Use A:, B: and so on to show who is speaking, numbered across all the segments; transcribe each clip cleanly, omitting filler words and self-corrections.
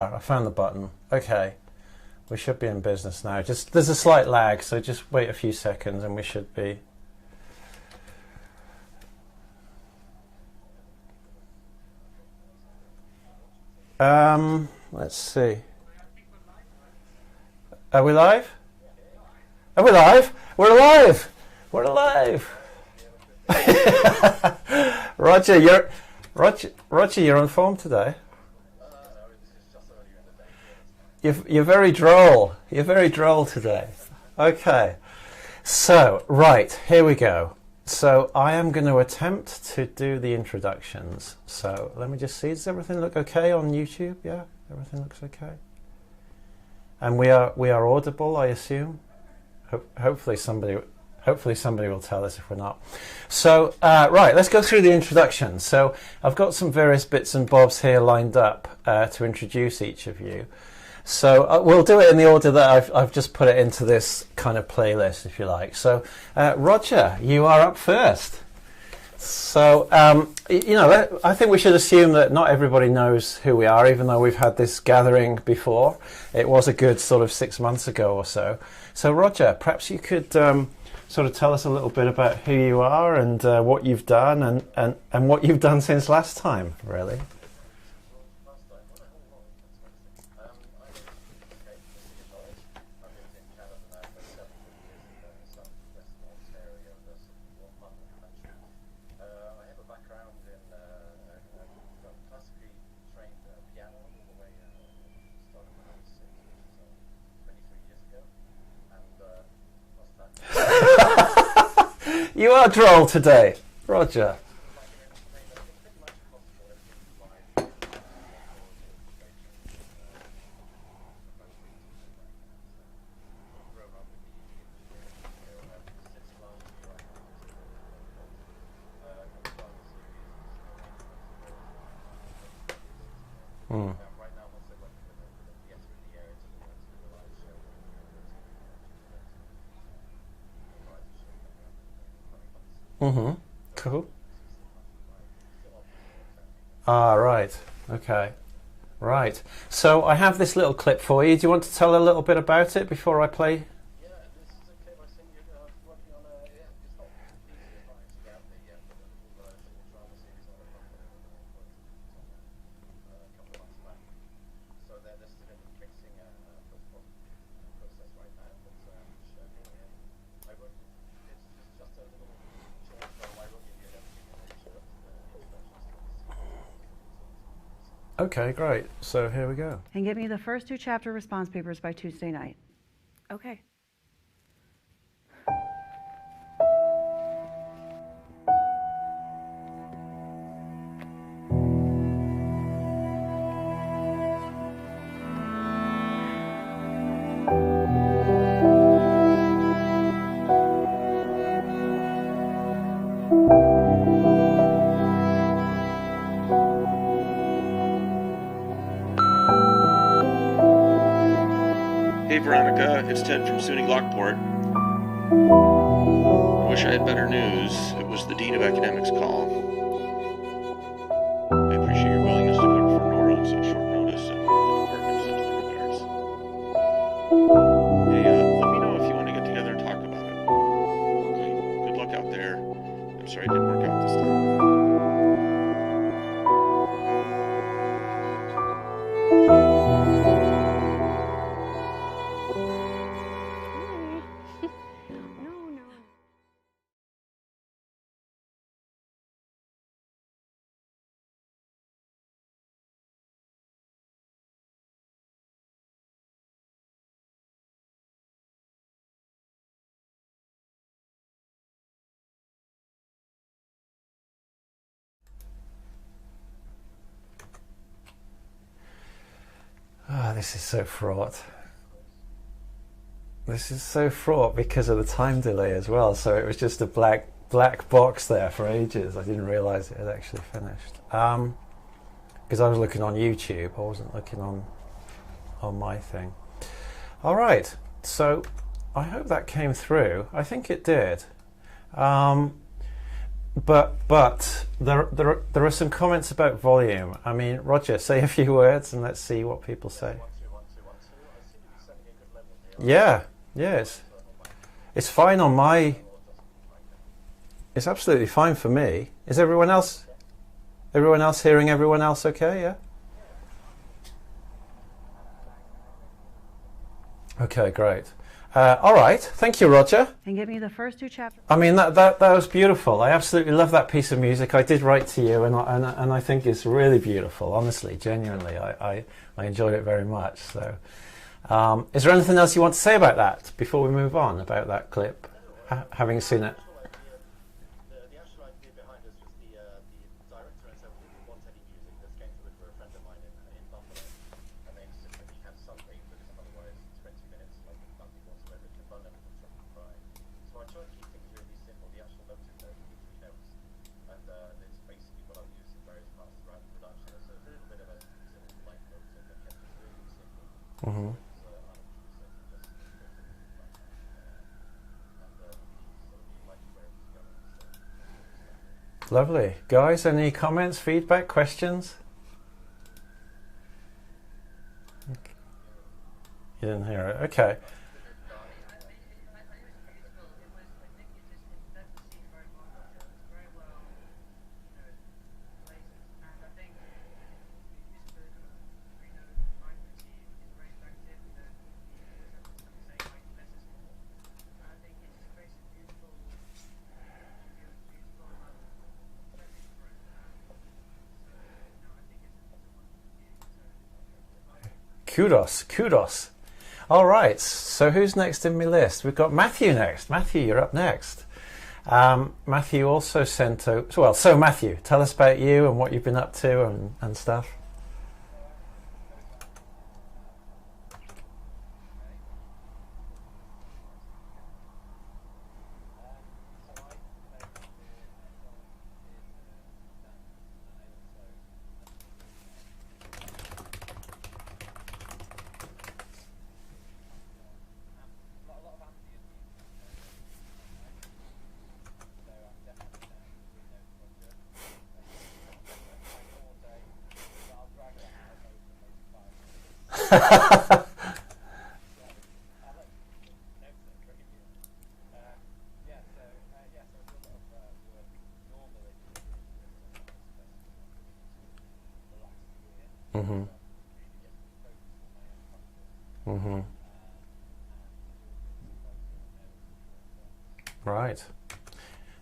A: I found the button. Okay, we should be in business now. Just there's a slight lag, so just wait a few seconds and we should be. Let's see. Are we live? Are we live? We're alive! We're alive! Roger, you're on form today. You're very droll. You're very droll today. Okay. So, right, here we go. So I am going to attempt to do the introductions. So let me just see. Does everything look okay on YouTube? Yeah, everything looks okay. And we are audible, I assume. Hopefully somebody will tell us if we're not. So right, let's go through the introduction. So I've got some various bits and bobs here lined up to introduce each of you. So we'll do it in the order that I've just put it into this kind of playlist, if you like. So Roger, you are up first. So I think we should assume that not everybody knows who we are, even though we've had this gathering before. It was a good sort of 6 months ago or so. So Roger, perhaps you could sort of tell us a little bit about who you are and what you've done and what you've done since last time, really. You are droll today, Roger. Mm-hmm. Cool. Ah, right. Okay. Right. So I have this little clip for you. Do you want to tell a little bit about it before I play? Okay, great. So here we go.
B: And get me the first 2 chapter response papers by Tuesday night.
C: Okay.
D: Hey Veronica, it's Ted from SUNY Lockport. I wish I had better news. It was the Dean of Academics call. I appreciate your willingness to cover for Nora on such short notice, and the department sends their regards. Hey, let me know if you want to get together and talk about it. Okay, good luck out there. I'm sorry it didn't work out this time.
A: Ah, this is so fraught. This is so fraught because of the time delay as well. So it was just a black box there for ages. I didn't realise it had actually finished. Because I was looking on YouTube, I wasn't looking on my thing. All right, so I hope that came through. I think it did. but there are some comments about volume. I mean, Roger, say a few words and let's see what people say. Yeah, yes, it's fine on my. It's absolutely fine for me. Is everyone else hearing everyone else okay? Yeah. Okay, great. All right, thank you, Roger.
B: And give me the first 2 chapters.
A: I mean, that was beautiful. I absolutely love that piece of music. I did write to you, and I think it's really beautiful. Honestly, genuinely, I enjoyed it very much. So, is there anything else you want to say about that before we move on about that clip, having seen it?
C: The actual idea behind this was the director and said we didn't want any music. This came to it for a friend of mine in Buffalo, and they insisted we had something because otherwise 20 minutes like nothing whatsoever can run and from crying. So I tried to keep things really simple. The actual notes in there would be 3 notes, and it's basically what I've used in various parts throughout the production. So it's a little bit of a simple light notes and kept it really simple.
A: Mm-hmm. Lovely. Guys, any comments, feedback, questions? You didn't hear it. Okay. Kudos. All right, so who's next in my list? We've got Matthew next. Matthew, you're up next. Matthew also sent out... Well, so Matthew, tell us about you and what you've been up to and stuff. Mm-hmm. Mm-hmm. Right.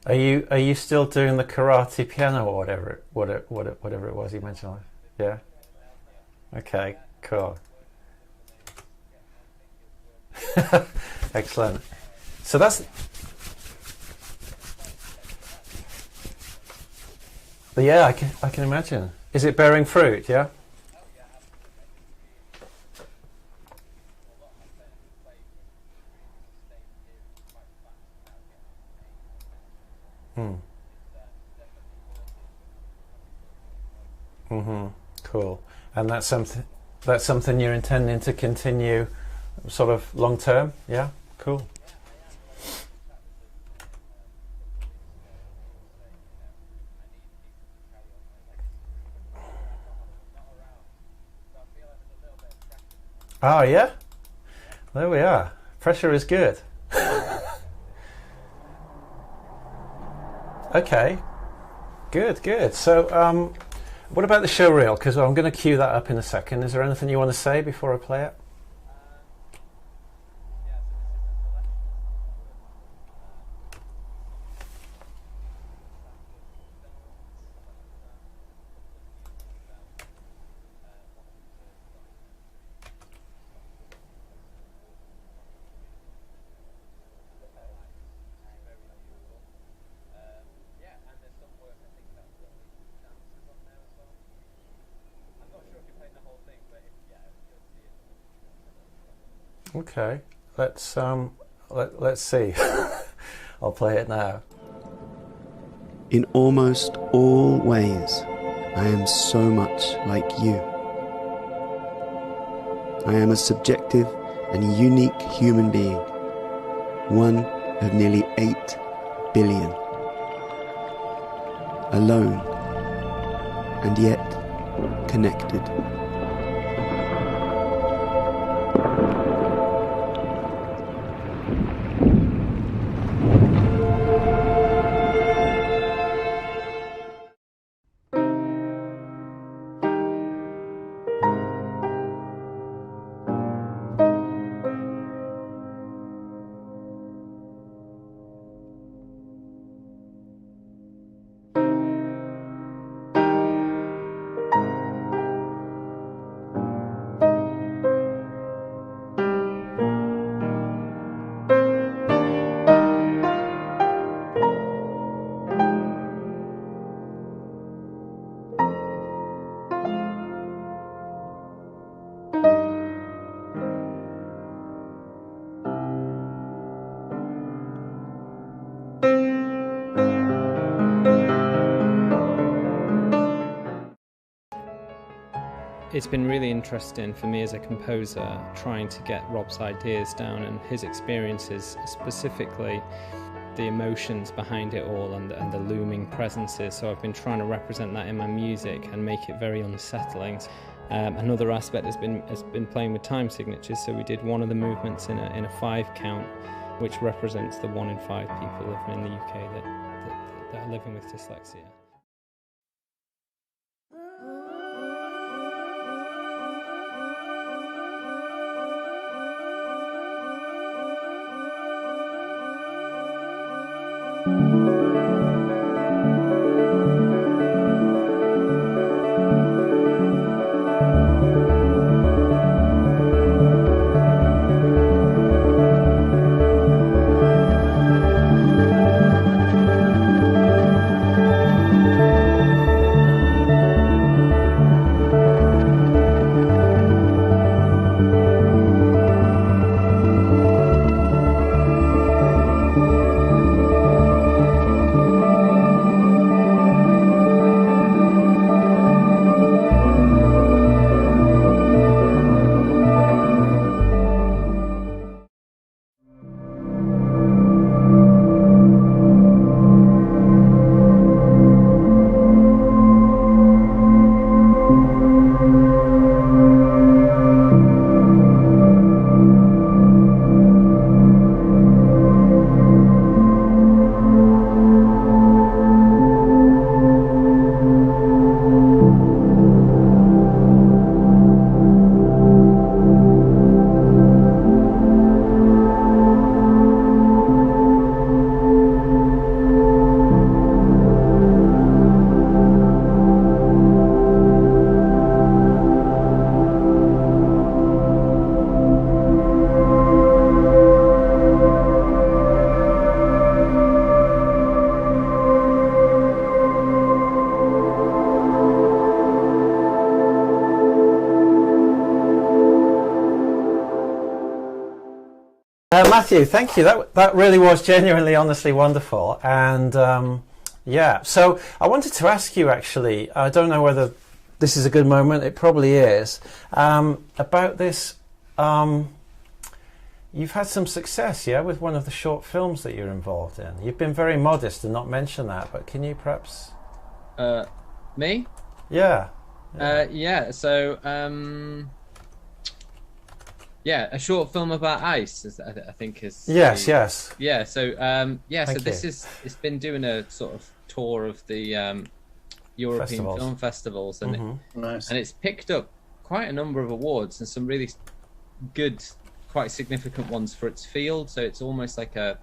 A: Are you still doing the karate piano or whatever it was you mentioned? Yeah. Okay. Cool. Excellent. So that's. Yeah, I can imagine. Is it bearing fruit? Yeah. Mm-hmm. Cool. And that's something you're intending to continue sort of long term? Yeah? Cool. Oh, yeah? There we are. Pressure is good. Okay. Good. So, what about the show reel? Because I'm going to cue that up in a second. Is there anything you want to say before I play it? Okay, let's see. I'll play it now.
E: In almost all ways, I am so much like you. I am a subjective and unique human being, one of nearly 8 billion. alone, and yet connected.
F: It's been really interesting for me as a composer trying to get Rob's ideas down and his experiences, specifically the emotions behind it all and the looming presences. So I've been trying to represent that in my music and make it very unsettling. Another aspect has been playing with time signatures. So we did one of the movements in a 5 count, which represents the 1 in 5 people living in the UK that are living with dyslexia.
A: Matthew, thank you. That really was genuinely, honestly wonderful. And yeah, so I wanted to ask you actually, I don't know whether this is a good moment, it probably is, about this. You've had some success, yeah, with one of the short films that you're involved in. You've been very modest and not mention that, but can you perhaps...
G: Me?
A: Yeah.
G: Yeah, so... yeah, a short film about ice, I think is...
A: Yes, yes.
G: Yeah, so yeah, so
A: Thank
G: this
A: you.
G: it's been doing a sort of tour of the European
A: Festivals.
G: film festivals, and
H: Nice.
G: and it's picked up quite a number of awards and some really good, quite significant ones for its field. So it's almost like a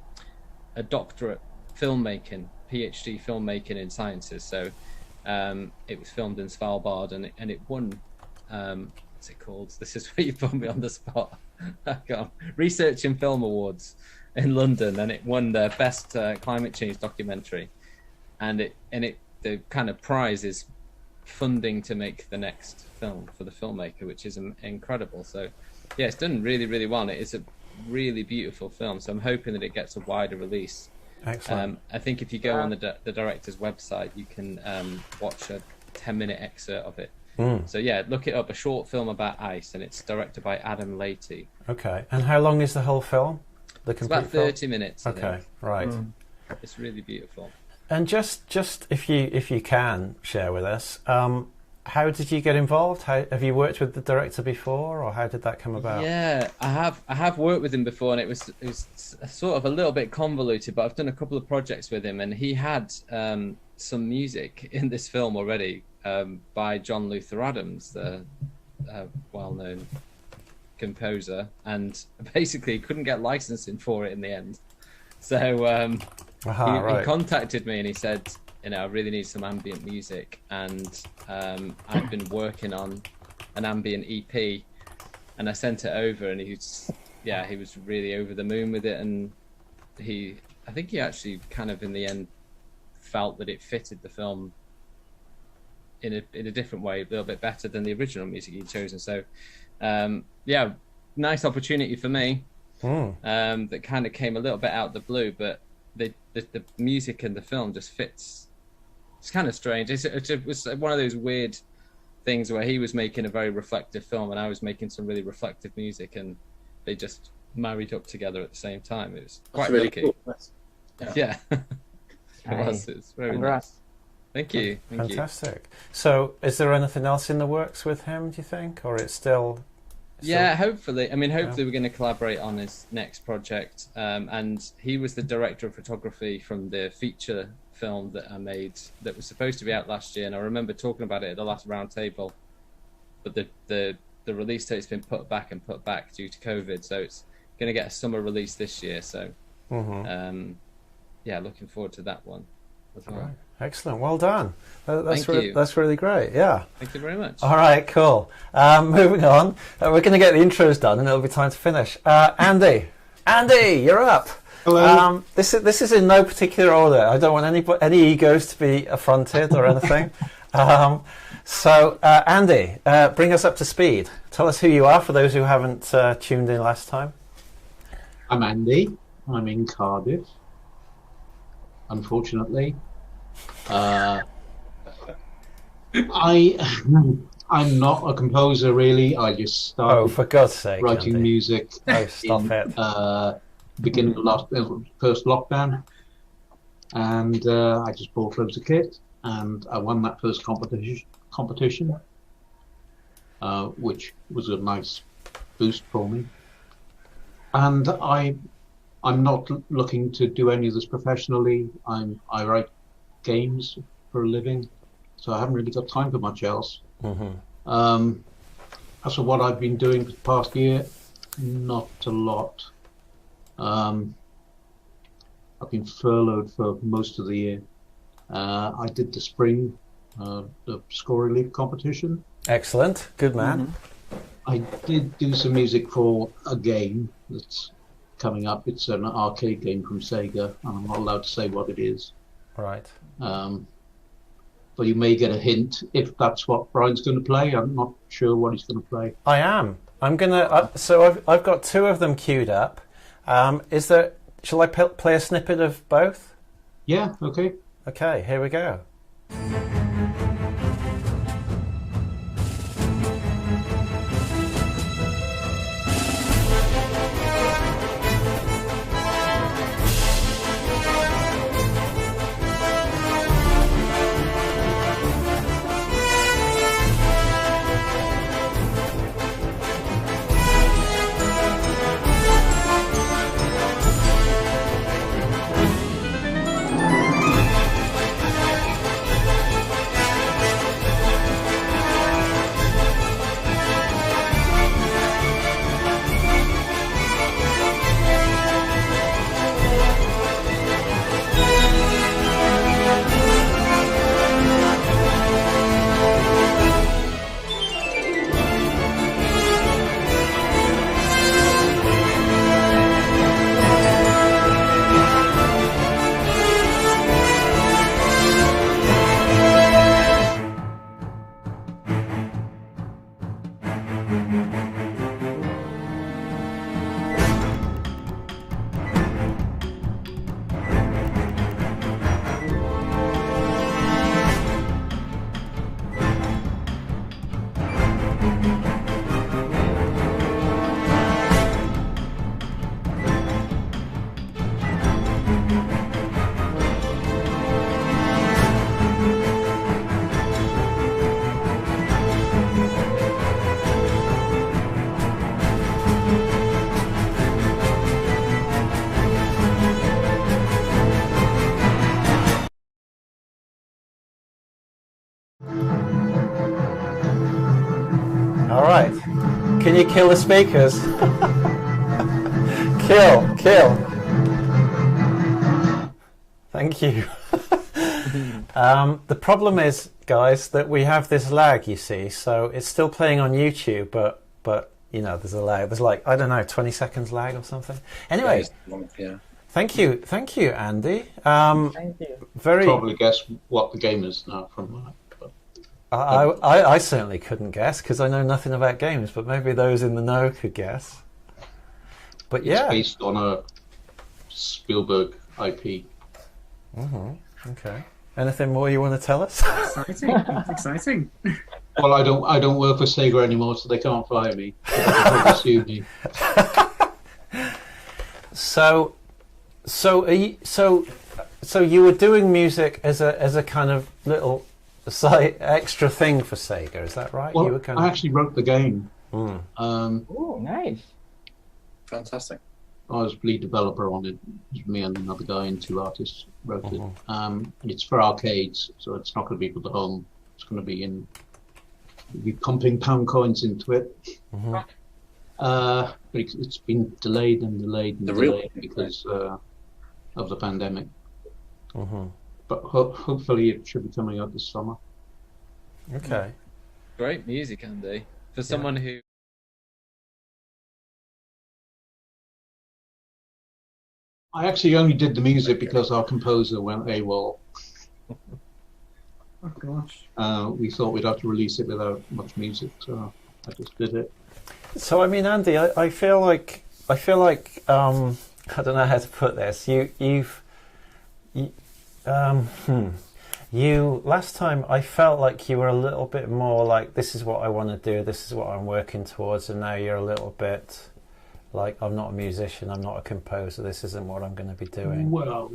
G: doctorate filmmaking, PhD filmmaking in sciences. So it was filmed in Svalbard, and it won. What's it called? This is where you put me on the spot. Research and Film Awards in London, and it won the best climate change documentary. And the kind of prize is funding to make the next film for the filmmaker, which is incredible. So yeah, it's done really, really well. It is a really beautiful film, so I'm hoping that it gets a wider release.
A: Excellent.
G: I think if you go on the director's website, you can watch a 10-minute excerpt of it. So yeah, look it up, a short film about ice, and it's directed by Adam Leahy.
A: Okay, and how long is the whole film? The
G: It's
A: complete
G: about 30 minutes. I
A: film? Okay,
G: think.
A: right.
G: It's really beautiful.
A: And just if you can share with us, how did you get involved? Have you worked with the director before, or how did that come about?
G: Yeah, I have worked with him before, and it was sort of a little bit convoluted, but I've done a couple of projects with him, and he had some music in this film already by John Luther Adams, the well-known composer, and basically couldn't get licensing for it in the end. So he contacted me and he said, I really need some ambient music, and I've been working on an ambient EP, and I sent it over, and he was really over the moon with it, and I think he actually kind of in the end felt that it fitted the film in a different way, a little bit better than the original music he'd chosen. So nice opportunity for me. That kind of came a little bit out of the blue, but the music in the film just fits. It's kind of strange. It was one of those weird things where he was making a very reflective film and I was making some really reflective music, and they just married up together at the same time. It was quite
H: really
G: lucky.
H: Cool.
G: Yeah. It's very nice. Thank you.
A: Fantastic. So is there anything else in the works with him, do you think, or it's still...
G: Yeah, hopefully. I mean, hopefully we're going to collaborate on his next project. And he was the director of photography from the feature film that I made that was supposed to be out last year. And I remember talking about it at the last round table. But the release date's been put back due to COVID. So it's going to get a summer release this year. So, looking forward to that one as well.
A: Right. Excellent. Well done.
G: Thank you.
A: That's really great. Yeah.
G: Thank you very much.
A: All right, cool. Moving on. We're going to get the intros done and it'll be time to finish. Andy, you're up.
H: Hello.
A: This is in no particular order. I don't want any egos to be affronted or anything. So, Andy, bring us up to speed. Tell us who you are for those who haven't tuned in last time.
H: I'm Andy. I'm in Cardiff. Unfortunately. I'm not a composer really. I just started.
A: Oh, for God's sake!
H: Writing
A: Andy.
H: music.
A: Oh, stop it!
H: Beginning of first lockdown, and I just bought loads of kit, and I won that first competition, which was a nice boost for me. And I'm not looking to do any of this professionally. I write games for a living, so I haven't really got time for much else. As for what I've been doing for the past year, not a lot. I've been furloughed for most of the year. I did the spring, the score relief competition.
A: Excellent, good man.
H: I did do some music for a game that's coming up. It's an arcade game from Sega, and I'm not allowed to say what it is.
A: Right.
H: But you may get a hint if that's what Brian's going to play. I'm not sure what he's going to play.
A: I am. I'm gonna. So I've got two of them queued up. Shall I play a snippet of both?
H: Yeah. Okay.
A: Okay. Here we go. Can you kill the speakers? Kill. Thank you. The problem is, guys, that we have this lag, you see, so it's still playing on YouTube, but you know, there's a lag. There's like, I don't know, 20 seconds lag or something. Anyway,
I: yeah.
A: Thank you, Andy.
J: Thank you.
A: Very.
H: Probably guess what the game is now from that.
A: I certainly couldn't guess because I know nothing about games, but maybe those in the know could guess. But yeah,
H: it's based on a Spielberg IP.
A: Okay. Anything more you want to tell us?
J: Exciting. That's exciting.
H: Well, I don't work for Sega anymore, so they can't fire me. They can sue me.
A: So you were doing music as a kind of little side extra thing for Sega, is that right?
H: Well,
A: you were kind
H: I actually wrote the game.
J: Oh, nice.
I: Fantastic.
H: I was lead developer on it. It was me and another guy and two artists wrote it. And it's for arcades, so it's not going to be for the home. It's going to be you're pumping pound coins into it. But it's been delayed because of the pandemic. But hopefully it should be coming out this summer.
A: Okay.
G: Great music, Andy. For someone who...
H: I actually only did the music because our composer went AWOL.
J: Oh gosh.
H: We thought we'd have to release it without much music, so I just did it. So
A: I mean, Andy, I feel like I don't know how to put this. You last time I felt like you were a little bit more like, this is what I want to do, this is what I'm working towards, and now you're a little bit like, I'm not a musician, I'm not a composer, this isn't what I'm going to be doing.
H: Well,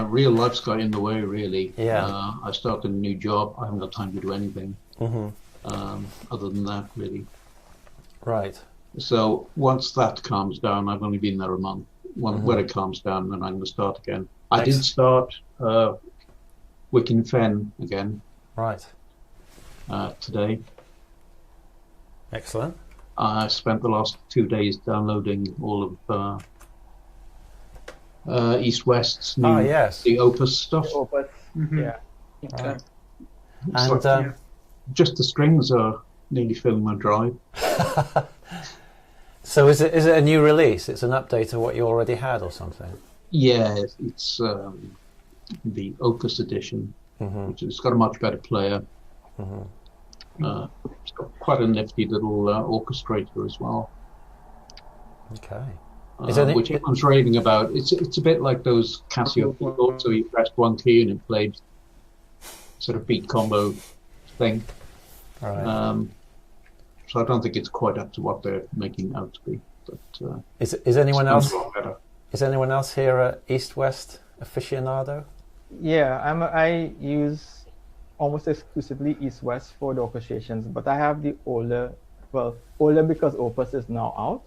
H: real life's got in the way, really.
A: Yeah.
H: I started a new job. I haven't got time to do anything other than that, really.
A: Right.
H: So once that calms down, I've only been there a month. When it calms down, then I'm going to start again. I did start Wicken Fen again.
A: Right.
H: Today.
A: Excellent.
H: I spent the last 2 days downloading all of East West's new the Opus stuff.
J: Opus. Yeah.
A: Right.
H: And just the strings are nearly filling my drive.
A: So is it a new release? It's an update of what you already had or something?
H: Yeah, it's the Opus edition, which has got a much better player. It's got quite a nifty little orchestrator as well.
A: Okay.
H: Which everyone's raving about. It's a bit like those Casio keyboards, so you pressed one key and it played sort of beat combo thing.
A: Right.
H: So I don't think it's quite up to what they're making out to be. But
A: is anyone else here a East West aficionado?
J: Yeah, I use almost exclusively East West for the orchestrations, but I have the older because Opus is now out.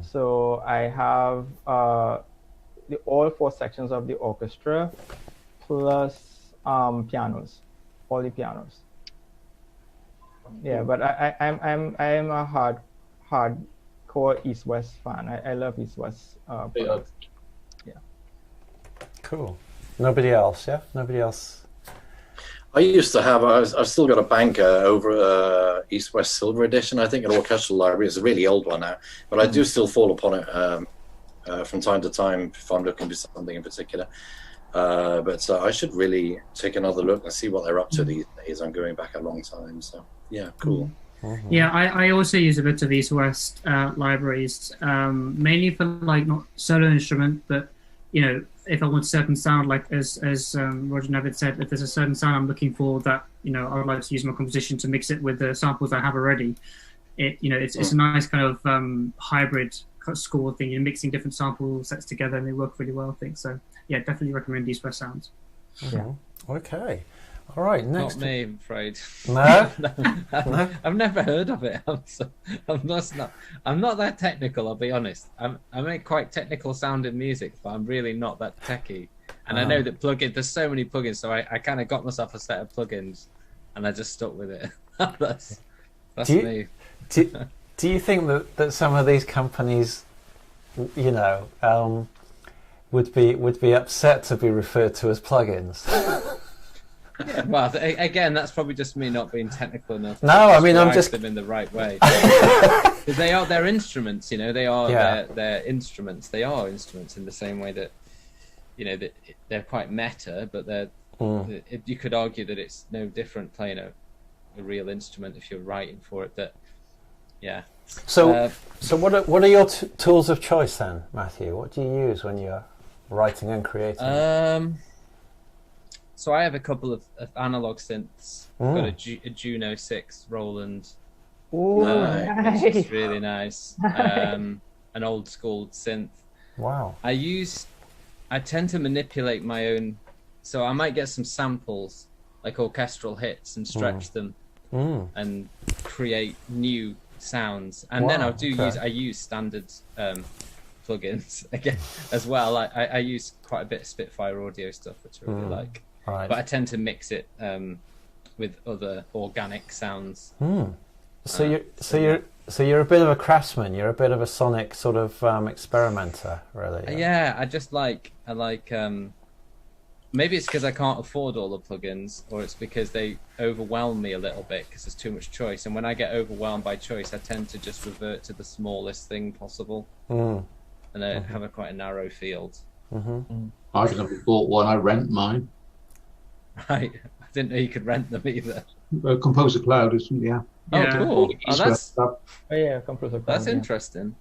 J: So I have all 4 sections of the orchestra plus pianos, all the pianos. Yeah, but I'm a hardcore East West fan. I love East West. Yeah.
A: Cool. Nobody else, yeah? Nobody else.
I: I used to have, I've still got a banker over East West Silver Edition, I think, at Orchestral Library. It's a really old one now, but I do still fall upon it from time to time if I'm looking for something in particular. But I should really take another look and see what they're up to these days. I'm going back a long time, so yeah, cool.
K: Yeah, I also use a bit of East West libraries, mainly for like not solo instrument, but you know, if I want a certain sound, like as Roger Navid said, if there's a certain sound I'm looking for that, you know, I would like to use my composition to mix it with the samples I have already. It's a nice kind of hybrid score thing. You're mixing different sample sets together and they work really well, I think. So yeah, definitely recommend East West sounds.
A: Yeah. Okay. All right. Next.
G: Not me, I'm afraid.
A: No.
G: No? I've never heard of it. I'm not that technical. I'll be honest. I make quite technical sounding music, but I'm really not that techie. And I know that there's so many plugins, so I kind of got myself a set of plugins, and I just stuck with it. That's
A: do you,
G: me.
A: do you think that some of these companies, you know, would be upset to be referred to as plugins?
G: Yeah, well, again, that's probably just me not being technical enough.
A: No, I mean, I'm just
G: them in the right way. They are their instruments, you know. They are their instruments. They are instruments in the same way that, you know, that they're quite meta, but they're. You could argue that it's no different playing a real instrument if you're writing for it. That, yeah.
A: So what are your tools of choice then, Matthew? What do you use when you're writing and creating?
G: So I have a couple of analog synths. I've got a Juno 6 Roland,
J: nice.
G: which is really nice. An old school synth.
A: Wow.
G: I tend to manipulate my own, so I might get some samples, like orchestral hits, and stretch them and create new sounds. And then I use standard plugins again as well. I use quite a bit of Spitfire audio stuff, which I really like.
A: Right.
G: But I tend to mix it with other organic sounds.
A: So you're a bit of a craftsman. You're a bit of a sonic sort of experimenter, really.
G: Yeah, I like. Maybe it's because I can't afford all the plugins, or it's because they overwhelm me a little bit because there's too much choice. And when I get overwhelmed by choice, I tend to just revert to the smallest thing possible, and I have quite a narrow field.
H: I've never bought one. I rent mine.
G: Right, I didn't know you could rent them either.
H: Composer Cloud is
K: Yeah.
G: Oh, cool.
J: Composer Cloud.
G: That's interesting.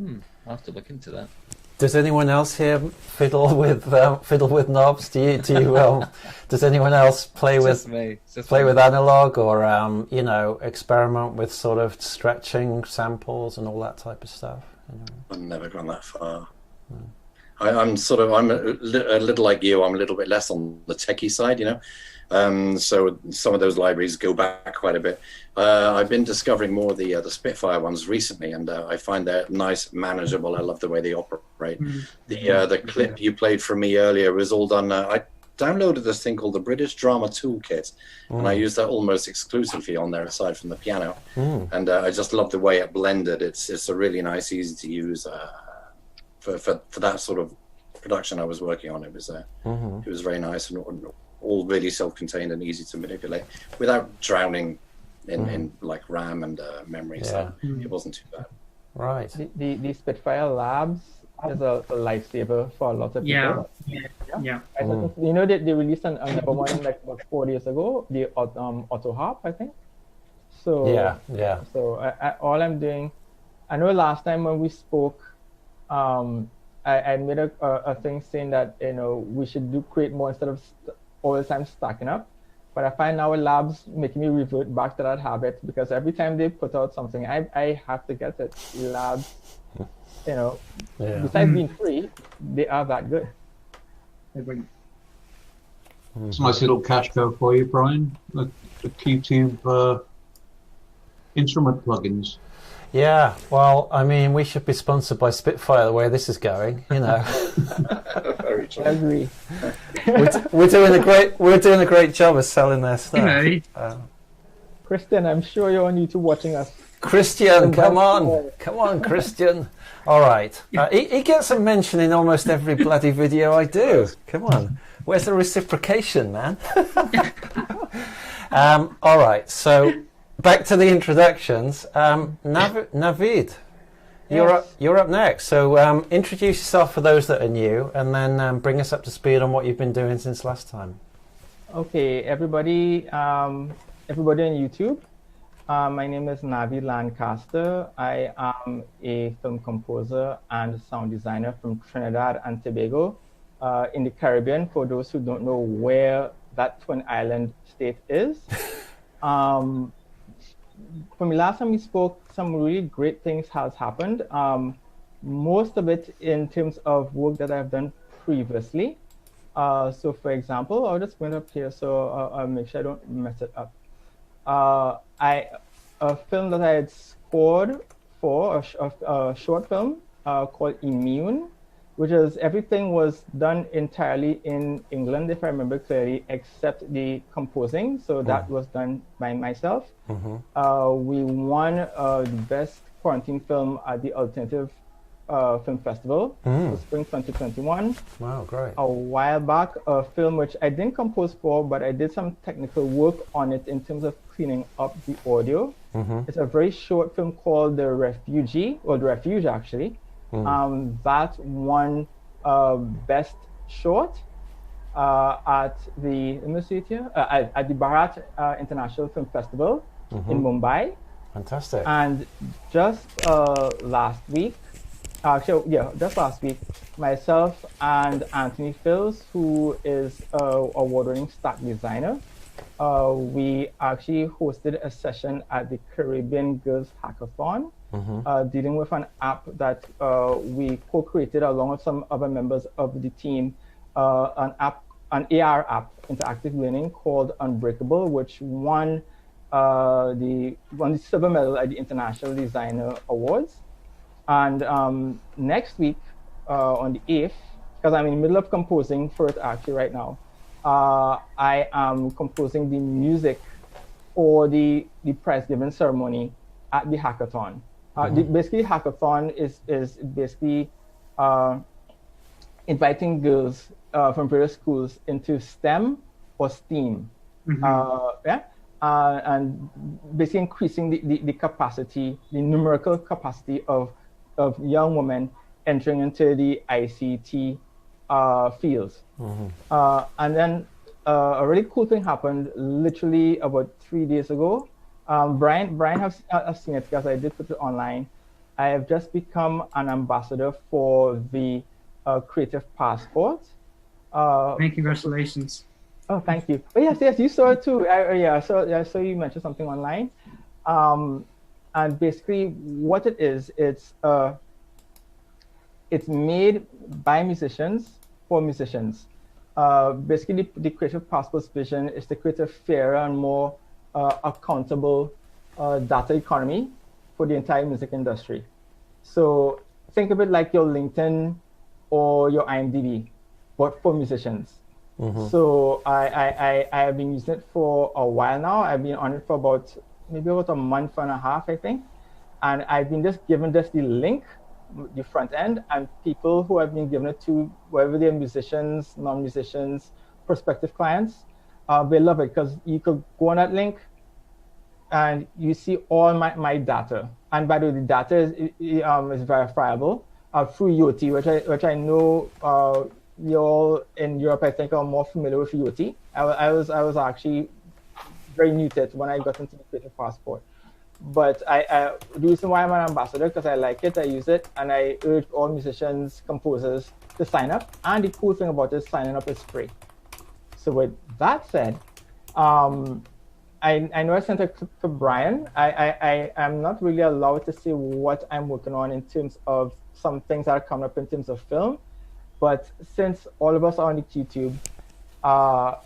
G: I'll have to look into that.
A: Does anyone else here fiddle with knobs? Does anyone else play with analog or you know, experiment with sort of stretching samples and all that type of stuff? You know?
I: I've never gone that far. I'm a little like you. I'm a little bit less on the techie side, you know. So some of those libraries go back quite a bit. I've been discovering more of the Spitfire ones recently, and I find they're nice, manageable. I love the way they operate. The clip you played for me earlier was all done. I downloaded this thing called the British Drama Toolkit, and I use that almost exclusively on there, aside from the piano. And I just love the way it blended. It's a really nice, easy to use. For that sort of production I was working on, it was very nice and all really self-contained and easy to manipulate without drowning in like RAM and memory. So it wasn't too bad.
A: Right.
J: The Spitfire Labs is a lifesaver for a lot of people.
K: Yeah.
J: You know that they released another one like about 4 days ago, the Auto Harp, I think. So So all I'm doing, I know last time when we spoke, I made a thing saying that, you know, we should create more instead of all the time stacking up. But I find now labs making me revert back to that habit, because every time they put out something, I have to get it. Labs, you know, besides being free, they are that good.
H: It's a nice little cash cow for you, Brian. The QTube instrument plugins.
A: Yeah, well, I mean, we should be sponsored by Spitfire the way this is going, you know.
I: Very true.
J: I agree.
A: We're doing a great job of selling their stuff.
J: Christian, I'm sure you're on YouTube watching us.
A: Christian, come on, Christian. All right, he gets a mention in almost every bloody video I do. Come on, where's the reciprocation, man? All right, so. Back to the introductions. Navid, you're up next. So introduce yourself for those that are new, and then bring us up to speed on what you've been doing since last time.
J: Okay, everybody on YouTube. My name is Navi Lancaster. I am a film composer and sound designer from Trinidad and Tobago in the Caribbean, for those who don't know where that Twin Island state is. From the last time we spoke, some really great things has happened. Most of it in terms of work that I've done previously. So for example, I'll just bring it up here so I'll make sure I don't mess it up. A film that I had scored for, a short film called Immune, which is everything was done entirely in England, if I remember clearly, except the composing. So that was done by myself. We won the best quarantine film at the Alternative Film Festival, so spring 2021.
A: Wow, great.
J: A while back, a film which I didn't compose for, but I did some technical work on it in terms of cleaning up the audio. It's a very short film called The Refugee, or The Refuge actually. That won Best Short at the, let me see it here, at the Bharat International Film Festival in Mumbai.
A: Fantastic.
J: And just last week, just last week, myself and Anthony Phils, who is an award-winning stack designer, we actually hosted a session at the Caribbean Girls Hackathon, dealing with an app that we co-created along with some other members of the team, an AR app, interactive learning, called Unbreakable, which won the silver medal at the International Designer Awards. And next week, on the 8th, because I'm in the middle of composing for it actually right now, I am composing the music for the prize giving ceremony at the hackathon. Basically, hackathon is basically inviting girls from various schools into STEM or STEAM. And basically increasing the capacity, the numerical capacity of young women entering into the ICT fields. And then a really cool thing happened literally about 3 days ago. Brian has seen it because I did put it online. I have just become an ambassador for the Creative Passport.
K: Congratulations.
J: Oh, thank you. Oh, yes, you saw it too. I saw you mentioned something online. And basically what it is, it's made by musicians for musicians. Basically, the Creative Passport's vision is to create a fairer and more accountable data economy for the entire music industry. So think of it like your LinkedIn or your IMDb, but for musicians. So I have been using it for a while now. I've been on it for about a month and a half, I think. And I've been just given the link, the front end, and people who have been given it to, whether they're musicians, non-musicians, prospective clients, they love it because you could go on that link and you see all my data. And by the way, the data is verifiable through IoT, which I know you all in Europe, I think, are more familiar with IoT. I was actually very new to it when I got into the Creative Passport. But the reason why I'm an ambassador, because I like it, I use it, and I urge all musicians, composers to sign up. And the cool thing about this, signing up is free. So with that said, I know I sent a clip to Brian. I am not really allowed to say what I'm working on in terms of some things that are coming up in terms of film. But since all of us are on the YouTube,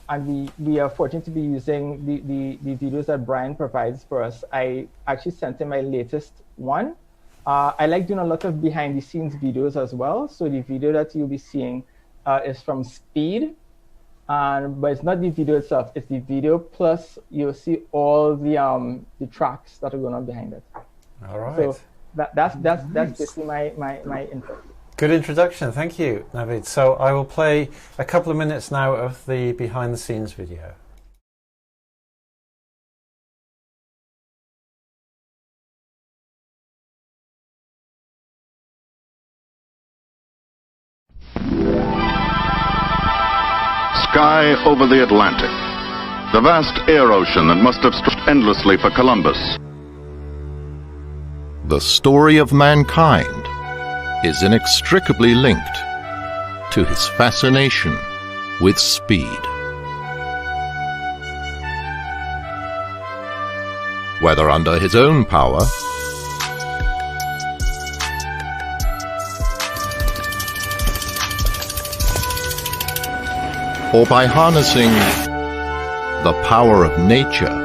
J: and we are fortunate to be using the videos that Brian provides for us, I actually sent him my latest one. I like doing a lot of behind the scenes videos as well. So the video that you'll be seeing is from Speed, but it's not the video itself, it's the video plus you'll see all the tracks that are going on behind it.
A: All right.
J: So that's basically my intro.
A: Good introduction, thank you, Navid. So I will play a couple of minutes now of the behind the scenes video.
L: Sky over the Atlantic, the vast air ocean that must have stretched endlessly for Columbus.
M: The story of mankind is inextricably linked to his fascination with speed. Whether under his own power or by harnessing the power of nature,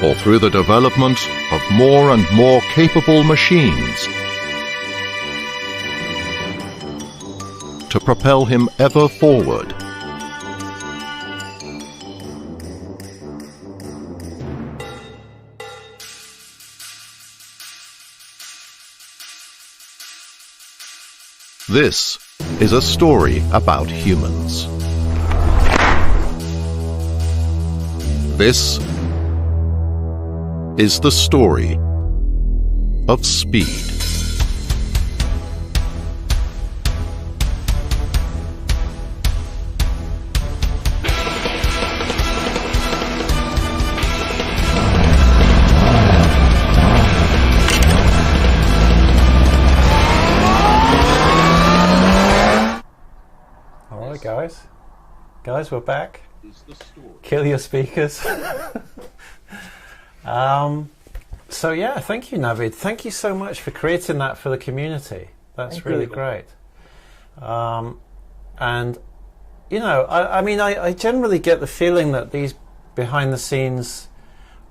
M: or through the development of more and more capable machines to propel him ever forward. This is a story about humans. This is the story of speed.
A: Guys, we're back. Kill your speakers. So yeah, thank you, Navid. Thank you so much for creating that for the community. That's really great. And you know, I mean, I generally get the feeling that these behind the scenes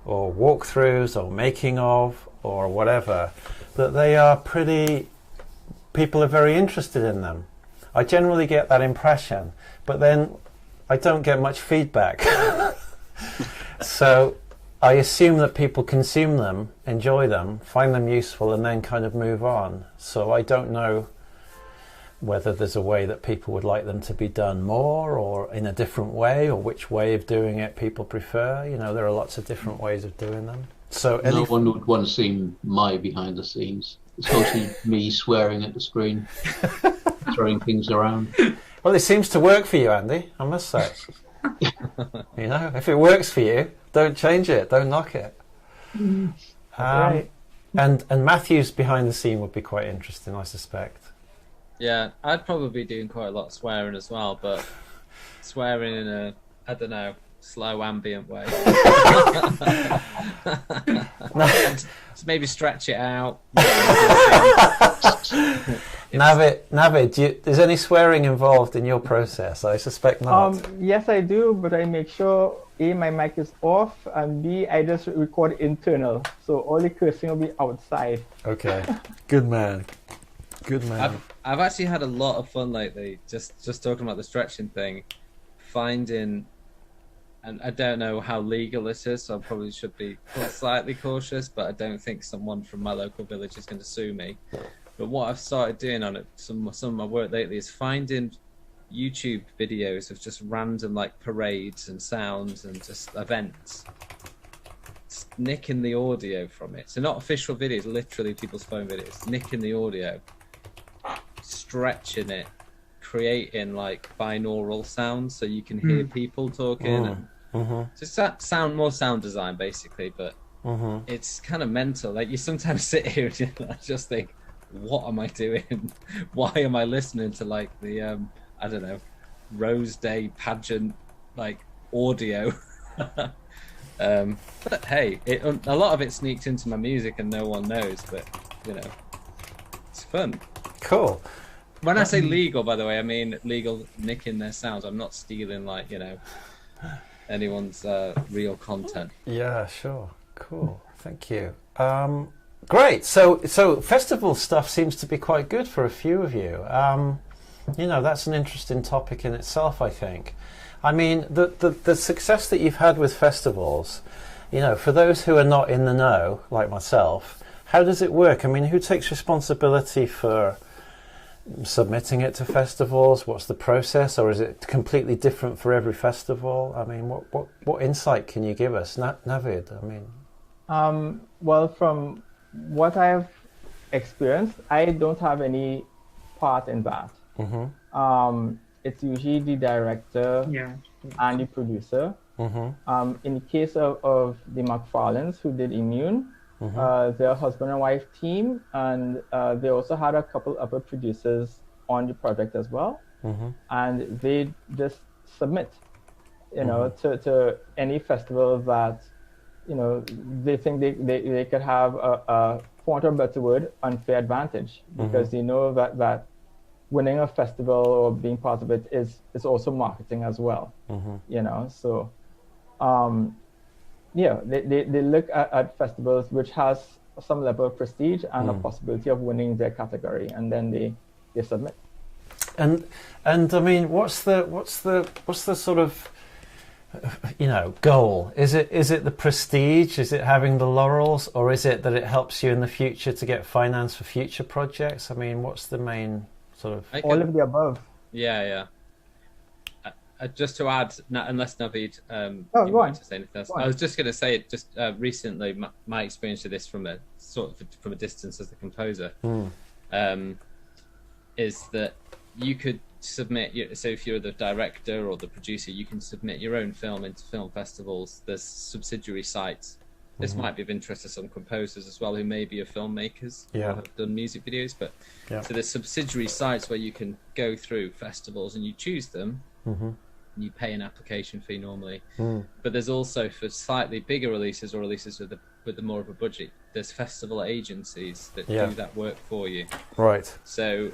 A: or walkthroughs or making of or whatever, that they are pretty, people are very interested in them. I generally get that impression, but then I don't get much feedback. So I assume that people consume them, enjoy them, find them useful, and then kind of move on. So I don't know whether there's a way that people would like them to be done more or in a different way, or which way of doing it people prefer. You know, there are lots of different ways of doing them. So
H: no one would want to see my behind the scenes. It's mostly me swearing at the screen, throwing things around.
A: Well, it seems to work for you, Andy, I must say. You know, if it works for you, don't change it, don't knock it.
J: Right.
A: And Matthew's behind the scene would be quite interesting, I suspect.
G: Yeah, I'd probably be doing quite a lot of swearing as well, but swearing in a, I don't know, slow ambient way. Just maybe stretch it out.
A: Navid, is any swearing involved in your process? I suspect not.
J: Yes, I do, but I make sure A, my mic is off, and B, I just record internal, so all the cursing will be outside.
A: Okay, good man. Good man.
G: I've actually had a lot of fun lately, just talking about the stretching thing, finding, and I don't know how legal this is, so I probably should be slightly cautious, but I don't think someone from my local village is going to sue me. But what I've started doing on it, some of my work lately, is finding YouTube videos of just random like parades and sounds and just events, nicking the audio from it. So not official videos, literally people's phone videos, nicking the audio, stretching it, creating like binaural sounds so you can hear people talking. And just that more sound design basically, but it's kind of mental. Like you sometimes sit here and just think, what am I doing? Why am I listening to like the I don't know, Rose Day pageant like audio? But hey, a lot of it sneaks into my music and no one knows, but you know, it's fun.
A: Cool.
G: When I say legal, by the way, I mean legal nicking their sounds. I'm not stealing like, you know, anyone's real content.
A: Yeah, sure. Cool. Thank you. Great. So festival stuff seems to be quite good for a few of you. You know, that's an interesting topic in itself, I think. I mean, the success that you've had with festivals, you know, for those who are not in the know, like myself, how does it work? I mean, who takes responsibility for submitting it to festivals? What's the process, or is it completely different for every festival? I mean, what insight can you give us, Navid? I mean,
J: well, from what I've experienced, I don't have any part in that. It's usually the director and the producer. In the case of the McFarlanes, who did Immune, they're a husband and wife team, and they also had a couple other producers on the project as well. And they just submit, you know, to any festival that, you know, they think they could have a, for want of a better word, unfair advantage, because they know that winning a festival or being part of it is also marketing as well. You know, so they look at festivals which has some level of prestige and a possibility of winning their category, and then they submit.
A: And I mean, what's the sort of, you know, goal? Is it the prestige? Is it having the laurels, or is it that it helps you in the future to get finance for future projects? I mean, what's the main sort of?
J: All of the above.
G: Yeah. Just to add, unless Navid,
J: go
G: you want
J: on.
G: to say anything else. I was just going to say, just recently, my experience of this from a distance as a composer, is that you could submit. So if you're the director or the producer, you can submit your own film into film festivals. There's subsidiary sites. This might be of interest to some composers as well, who maybe are filmmakers or have done music videos. But so there's subsidiary sites where you can go through festivals and you choose them. You pay an application fee normally, but there's also, for slightly bigger releases or releases with more of a budget, there's festival agencies that do that work for you.
A: Right.
G: So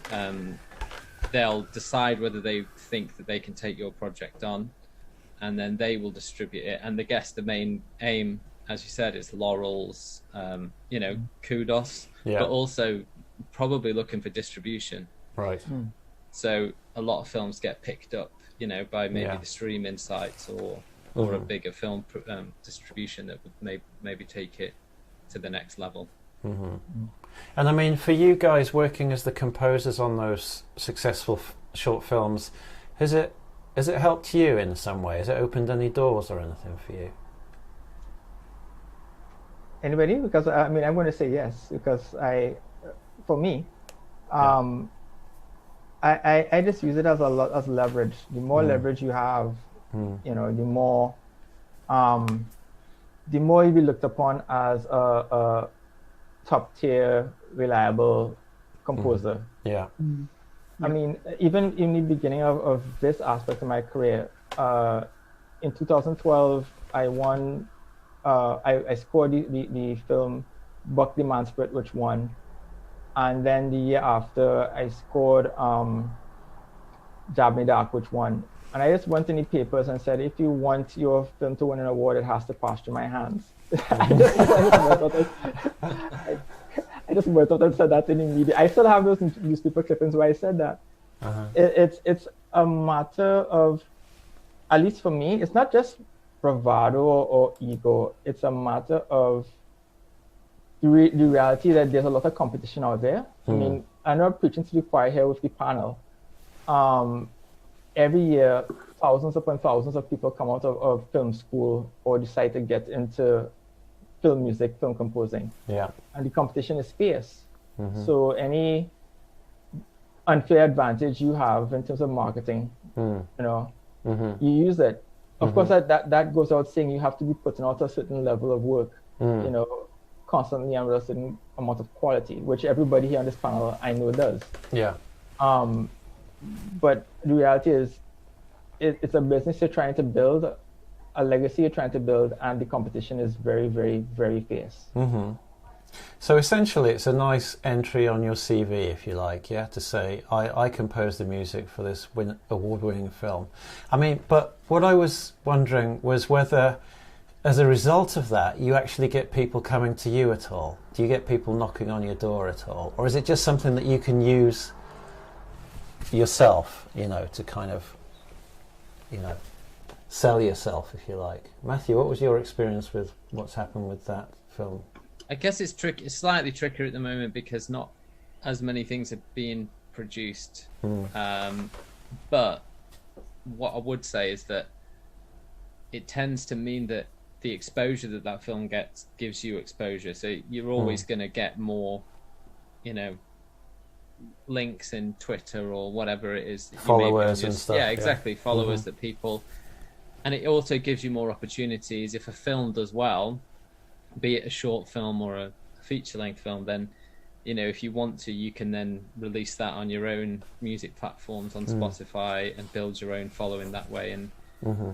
G: they'll decide whether they think that they can take your project on, and then they will distribute it. And the main aim, as you said, is laurels, kudos, but also probably looking for distribution.
A: Right.
G: So a lot of films get picked up, by maybe the streaming sites or a bigger film distribution that would maybe take it to the next level.
A: And I mean, for you guys working as the composers on those successful short films, has it helped you in some way? Has it opened any doors or anything for you?
J: Anybody? Because I'm going to say yes, because for me, I just use it as as leverage. The more leverage you have, the more you'll be looked upon as a top tier, reliable composer. I mean, even in the beginning of this aspect of my career, in 2012, I won. I scored the film Buck the Mansprit, which won. And then the year after, I scored Jab Me Dark, which won. And I just went in the papers and said, if you want your film to win an award, it has to pass through my hands. I just went out and said that in the media. I still have those newspaper clippings where I said that. It's a matter of, at least for me, it's not just bravado or ego. It's a matter of the reality that there's a lot of competition out there. I mean, I know I'm preaching to the choir here with the panel. Every year, thousands upon thousands of people come out of film school or decide to get into film music, film composing. And the competition is fierce. So any unfair advantage you have in terms of marketing, you use it. Of course, that goes out saying you have to be putting out a certain level of work, constantly and with a certain amount of quality, which everybody here on this panel I know does. But the reality is, it's a business you're trying to build, a legacy you're trying to build, and the competition is very, very, very fierce.
A: So essentially, it's a nice entry on your CV, if you like, to say, I composed the music for this award-winning film. I mean, but what I was wondering was whether, as a result of that, you actually get people coming to you at all? Do you get people knocking on your door at all? Or is it just something that you can use yourself, to kind of, sell yourself, if you like? Matthew, what was your experience with what's happened with that film?
G: I guess it's slightly trickier at the moment because not as many things are being produced. But what I would say is that it tends to mean that the exposure that film gets gives you exposure. So you're always going to get more, links in Twitter or whatever it is.
A: Followers and stuff.
G: Yeah, exactly. Followers that people... And it also gives you more opportunities. If a film does well, be it a short film or a feature-length film, then, if you want to, you can then release that on your own music platforms on Spotify and build your own following that way. And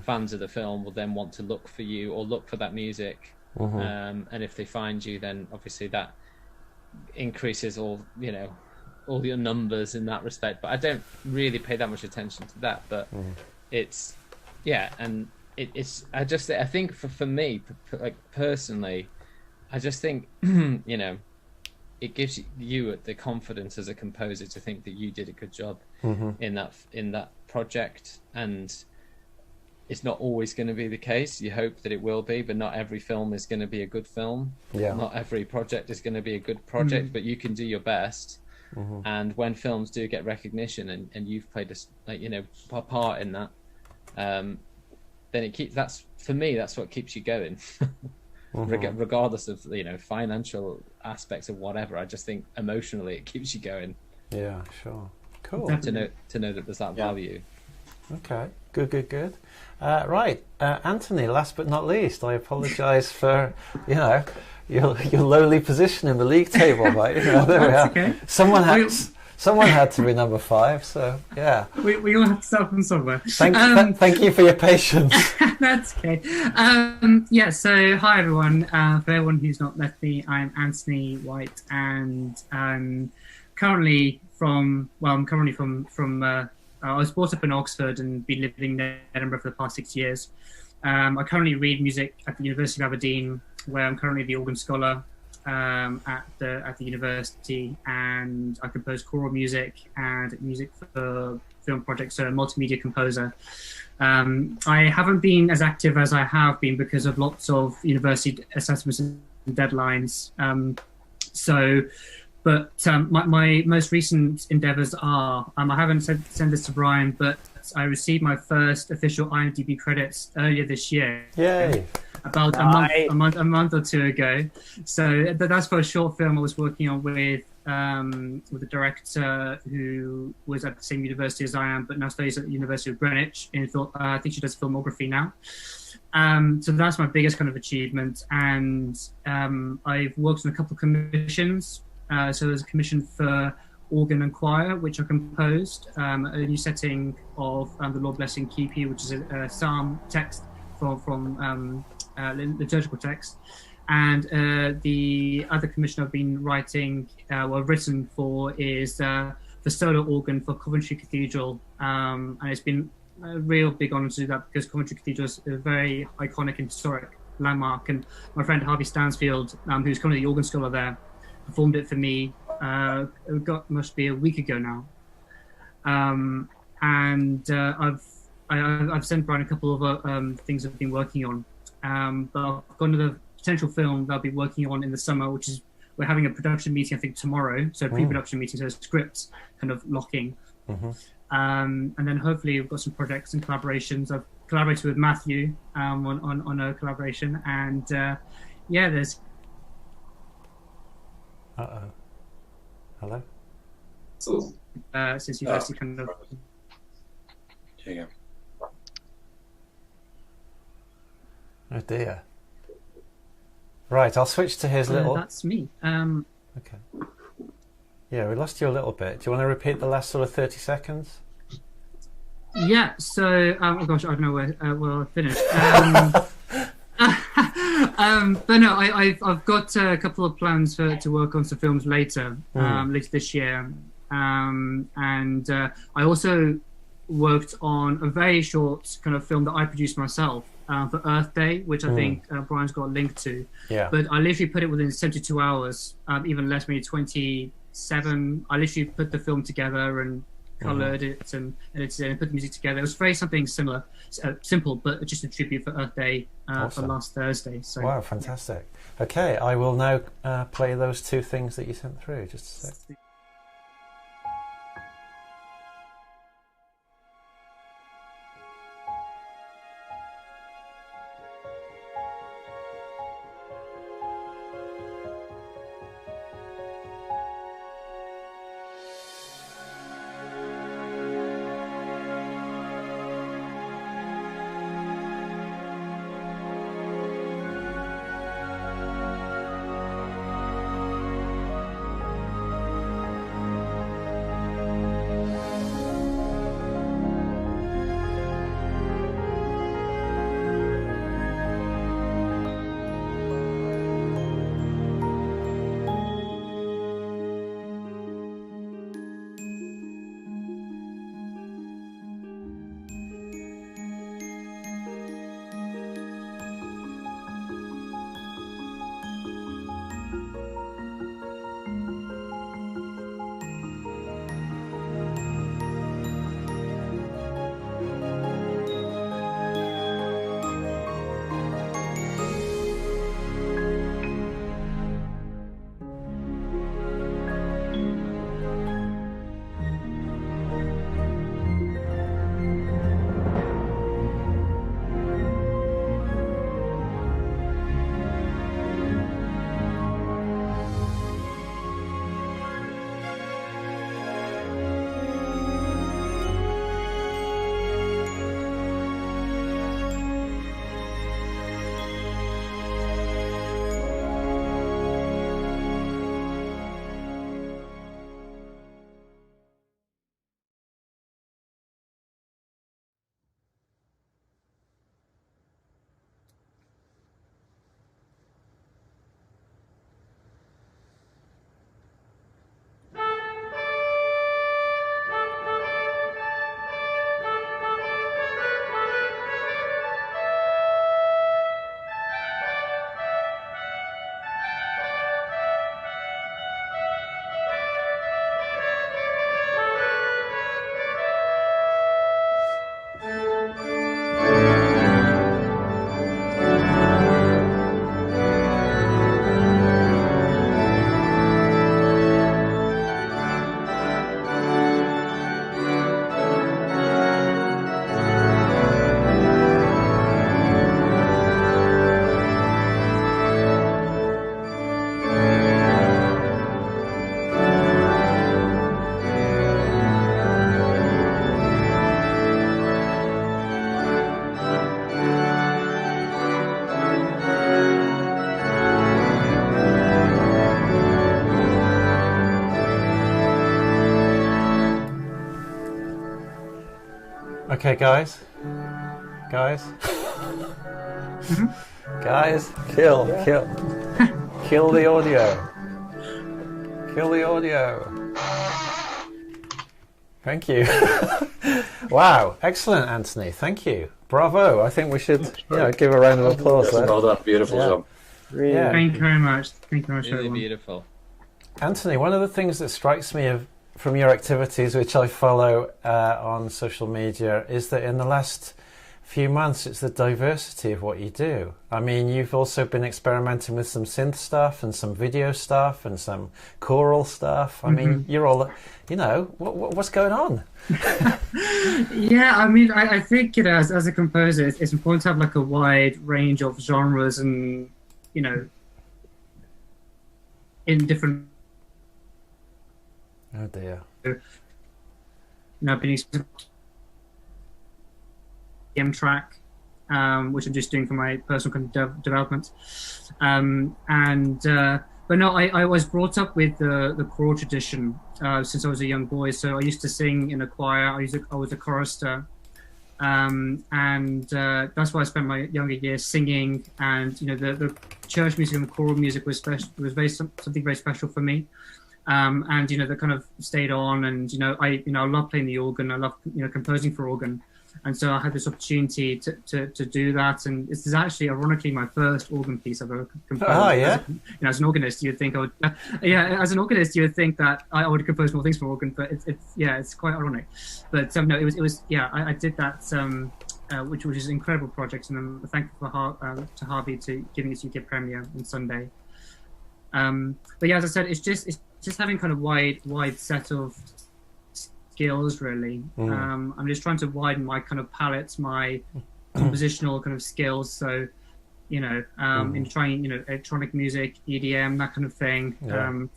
G: fans of the film will then want to look for you or look for that music. And if they find you, then obviously that increases all your numbers in that respect. But I don't really pay that much attention to that. But it's... Yeah, and I think for me, like personally, I just think you know, it gives you the confidence as a composer to think that you did a good job in that project. And it's not always going to be the case. You hope that it will be, but not every film is going to be a good film. Not every project is going to be a good project, but you can do your best. And when films do get recognition, and you've played a part in that, then that's what keeps you going. Regardless of financial aspects of whatever. I just think emotionally it keeps you going.
A: Yeah, sure. Cool.
G: To know that there's that value.
A: Okay, good. Right, Anthony, last but not least, I apologise for, your lowly position in the league table, but, there we are.
K: Okay.
A: Someone had to be number 5, so, yeah.
K: We all have to start from somewhere.
A: Thank you for your patience.
K: That's okay. So hi everyone. For everyone who's not met me, I'm Anthony White, and I'm currently from I was brought up in Oxford and been living in Edinburgh for the past 6 years. I currently read music at the University of Aberdeen, where I'm currently the organ scholar at the university, and I compose choral music and music for film projects, so a multimedia composer. I haven't been as active as I have been because of lots of university assessments and deadlines. But my most recent endeavours are, I haven't sent this to Brian, but I received my first official IMDb credits earlier this year.
A: Yay!
K: About a month or two ago. So that's for a short film I was working on with a director who was at the same university as I am, but now studies at the University of Greenwich. And I think she does filmography now. So that's my biggest kind of achievement. And I've worked on a couple of commissions. So there's a commission for organ and choir, which I composed, a new setting of The Lord Blessing Keep You, which is a psalm text from liturgical text. And the other commission I've been written for is the solo organ for Coventry Cathedral. And it's been a real big honour to do that, because Coventry Cathedral is a very iconic and historic landmark. And my friend Harvey Stansfield, who's currently the organ scholar there, performed it for me. Must be a week ago now. I've sent Brian a couple of things I've been working on. But I've got another potential film that I'll be working on in the summer, which is, we're having a production meeting, I think, tomorrow. So pre-production meeting, so scripts kind of locking. And then hopefully we've got some projects and collaborations. I've collaborated with Matthew on a collaboration, and there's.
A: Hello.
K: Since you guys kind of.
I: Yeah.
A: Oh dear. Right, I'll switch to his little.
K: That's me.
A: Okay. Yeah, we lost you a little bit. Do you want to repeat the last sort of 30 seconds?
K: Yeah. So, oh gosh, I don't know where I finished. But no, I've got a couple of plans to work on some films later this year, and I also worked on a very short kind of film that I produced myself for Earth Day, which I think Brian's got a link to. Yeah. But I literally put it within 72 hours, even less, maybe 27. I literally put the film together and coloured it and edited it and put the music together. It was very something similar, simple, but just a tribute for Earth Day for last Thursday. So,
A: wow, fantastic. Yeah. Okay, I will now play those two things that you sent through. Just a sec. Okay, guys. Guys, kill the audio. Kill the audio. Thank you. Wow, excellent, Anthony. Thank you. Bravo. I think we should, give a round of applause there.
I: Well done. Beautiful job.
J: Really.
A: Yeah.
K: Thank you very much. Thank you very much,
G: Really
K: everyone.
G: beautiful.
A: Anthony, one of the things that strikes me from your activities, which I follow on social media, is that in the last few months it's the diversity of what you do. I mean, you've also been experimenting with some synth stuff and some video stuff and some choral stuff. I mean, you're all, what's going on?
K: Yeah, I mean, I think, as a composer, it's important to have like a wide range of genres and, in different...
A: Oh dear.
K: I've been track, which I'm just doing for my personal kind of development. But no, I was brought up with the choral tradition since I was a young boy. So I used to sing in a choir. I was a chorister, and that's why I spent my younger years singing. And the church music and the choral music was something very special for me. And that kind of stayed on. And I love playing the organ. I love composing for organ. And so I had this opportunity to do that, and this is actually, ironically, my first organ piece I've ever composed.
A: Oh, yeah.
K: As an organist, you'd think I would. As an organist, you would think that I would compose more things for organ, but it's quite ironic. But no, it was. I did that, which is an incredible project, and I'm thankful to Harvey to giving its UK premiere on Sunday. But yeah, as I said, it's just having kind of wide set of skills, really. I'm just trying to widen my kind of palette, my compositional kind of skills. So, in trying, electronic music, EDM, that kind of thing. And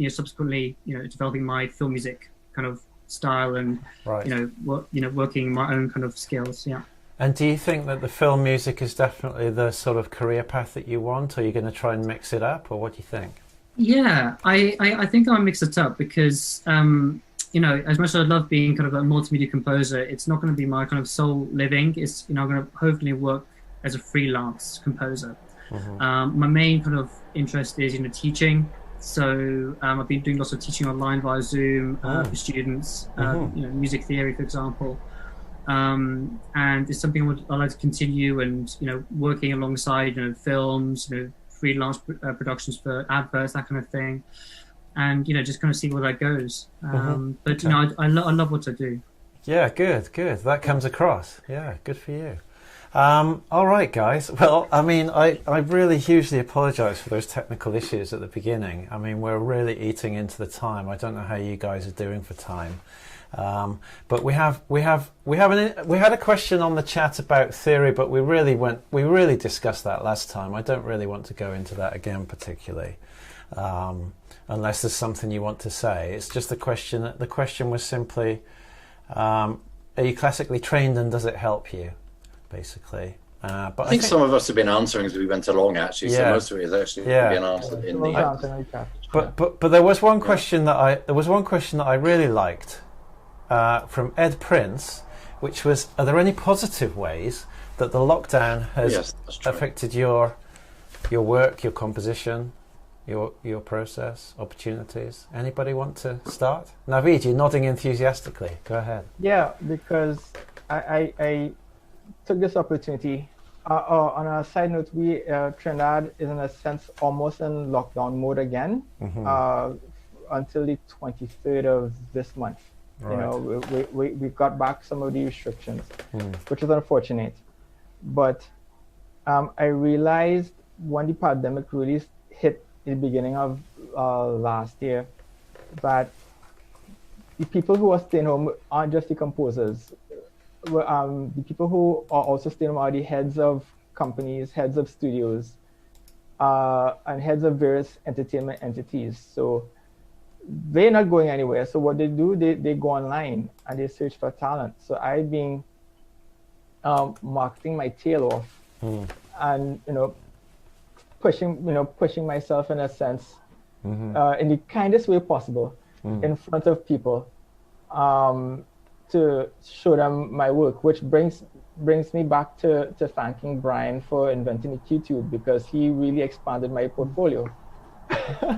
K: subsequently, developing my film music kind of style and working my own kind of skills. Yeah.
A: And do you think that the film music is definitely the sort of career path that you want, or are you going to try and mix it up, or what do you think? Yeah,
K: I think I'll mix it up because. As much as I love being kind of a multimedia composer, it's not going to be my kind of sole living. It's, I'm going to hopefully work as a freelance composer. My main kind of interest is, teaching. So I've been doing lots of teaching online via Zoom for students, music theory, for example. And it's something I'd like to continue and, working alongside, films, freelance productions for adverts, that kind of thing. And just kind of see where that goes. But I love what I do.
A: Yeah, good. That comes across. Yeah, good for you. All right, guys. Well, I mean, I really hugely apologise for those technical issues at the beginning. I mean, we're really eating into the time. I don't know how you guys are doing for time. But we had a question on the chat about theory, but we really discussed that last time. I don't really want to go into that again particularly. Unless there's something you want to say. It's just the question. The question was simply, are you classically trained and does it help you, basically? But
I: I think some of us have been answering as we went along, actually. So most of it is actually being answered in the.
A: But there was one question that I really liked from Ed Prince, which was, are there any positive ways that the lockdown has affected your work, your composition? Your process, opportunities. Anybody want to start? Navid, you're nodding enthusiastically. Go ahead.
J: Yeah, because I took this opportunity. On a side note, Trinidad is in a sense almost in lockdown mode again until the 23rd of this month. Right. We got back some of the restrictions, which is unfortunate. But I realized when the pandemic really hit in the beginning of last year, that the people who are staying home aren't just the composers. The people who are also staying home are the heads of companies, heads of studios, and heads of various entertainment entities. So they're not going anywhere. So what they do, they go online and they search for talent. So I've been marketing my tail off and pushing myself in a sense, in the kindest way possible, in front of people, to show them my work, which brings me back to thanking Brian for inventing the QTube, because he really expanded my portfolio.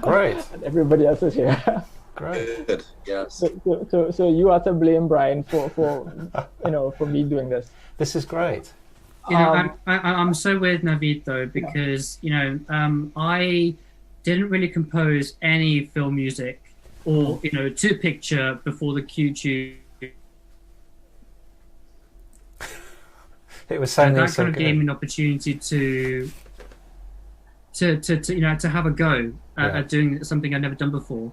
A: Great.
J: And everybody else is here.
A: Great.
I: Good. Yes.
J: So you are to blame, Brian, for for me doing this.
A: This is great.
K: You know, I'm so with Navid though, because I didn't really compose any film music or to picture before the QTube.
A: It was sounding
K: that
A: so
K: kind of
A: good.
K: gave me an opportunity to have a go at doing something I'd never done before.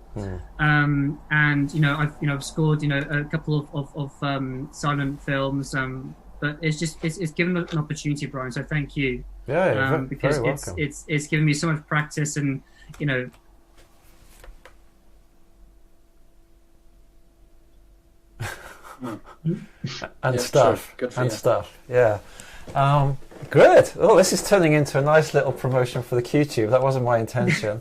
K: And I've scored a couple of silent films, but it's given an opportunity, Brian. So thank you.
A: Yeah,
K: because
A: very welcome.
K: it's given me so much practice and
A: and stuff.
I: Sure. Good for
A: and
I: you.
A: stuff. Yeah. Good. Oh, this is turning into a nice little promotion for the QTube. That wasn't my intention.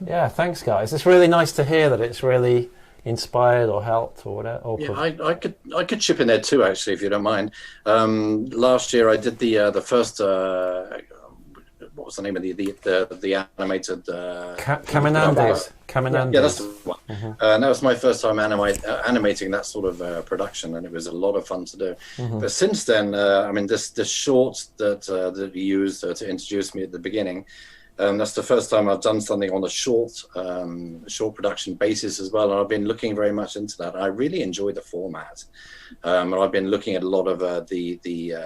A: Yeah, thanks, guys. It's really nice to hear that it's really inspired or helped or whatever.
I: I could chip in there too, actually, if you don't mind. Last year, I did the first. What was the name of the animated?
A: Caminandes. Caminandes.
I: Yeah, that's the one. And that was my first time animating that sort of production, and it was a lot of fun to do. But since then, this short that you used to introduce me at the beginning, that's the first time I've done something on a short production basis as well, and I've been looking very much into that. I really enjoy the format, and I've been looking at a lot of the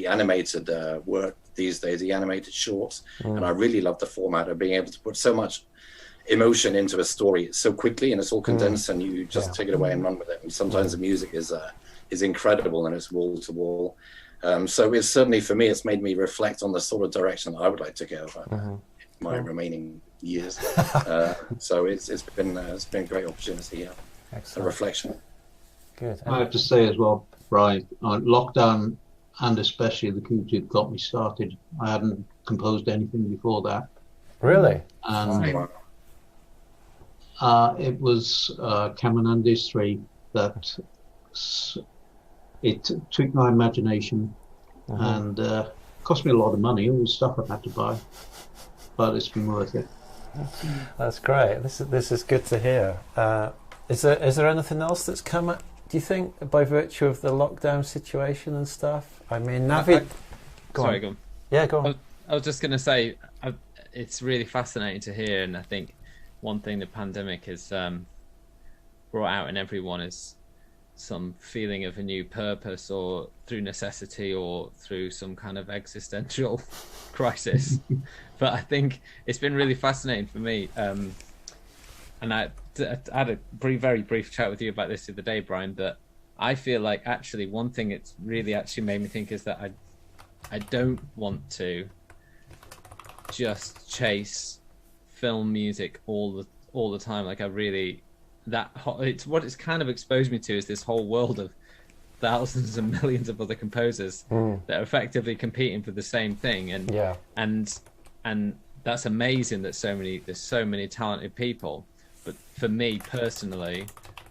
I: animated work these days, the animated shorts, and I really love the format of being able to put so much emotion into a story so quickly, and it's all condensed, and you just take it away and run with it. And sometimes the music is incredible, and it's wall to wall. So it's certainly, for me, it's made me reflect on the sort of direction that I would like to go in my remaining years. So it's been a great opportunity. Yeah, a reflection.
A: Good.
H: I have to say as well, Brian, lockdown and especially the QTube got me started. I hadn't composed anything before that.
A: Really?
H: And it was Caminandes 3 that it took my imagination and cost me a lot of money, all the stuff I've had to buy, but it's been worth it.
A: That's great. This is good to hear. Is there anything else that's come up, do you think, by virtue of the lockdown situation and stuff? I mean, Navi... Go on. Yeah, go on.
G: I was just going to say, it's really fascinating to hear, and I think one thing the pandemic has brought out in everyone is some feeling of a new purpose, or through necessity, or through some kind of existential crisis. But I think it's been really fascinating for me. And I had a very brief chat with you about this the other day, Brian, but I feel like actually one thing it's really actually made me think is that I don't want to just chase film music all the time. Like it's what it's kind of exposed me to is this whole world of thousands and millions of other composers that are effectively competing for the same thing, and that's amazing that there's so many talented people. But for me personally,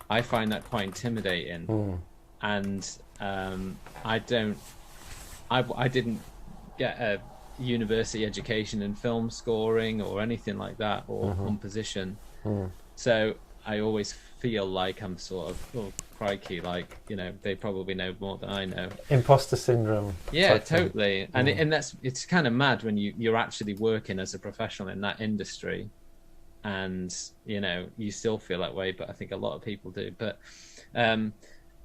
G: I find that quite intimidating, and I didn't get a university education in film scoring or anything like that, or composition. So I always feel like I'm sort of, oh crikey, like they probably know more than I know.
A: Imposter syndrome.
G: Yeah, totally. And it's kind of mad when you're actually working as a professional in that industry, and you still feel that way, but I think a lot of people do. But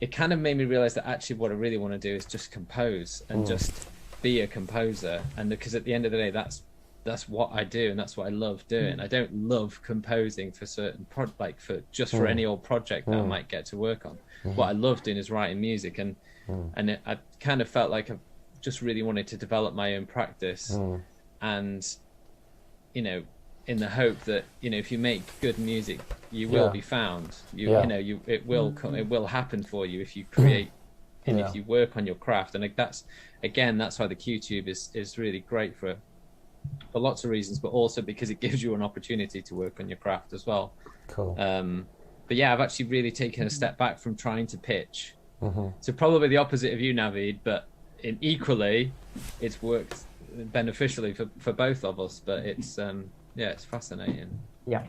G: it kind of made me realize that actually what I really want to do is just compose and just be a composer, and because at the end of the day that's what I do, and that's what I love doing. I don't love composing for certain for any old project that I might get to work on. What I love doing is writing music, and I kind of felt like I just really wanted to develop my own practice, and in the hope that if you make good music, you will be found. It will happen for you if you create and if you work on your craft. And that's why the QTube is really great for lots of reasons, but also because it gives you an opportunity to work on your craft as well.
A: Cool.
G: yeah, I've actually really taken a step back from trying to pitch.
A: Mm-hmm.
G: So probably the opposite of you, Navid, but equally, it's worked beneficially for both of us. But it's it's fascinating.
J: Yeah.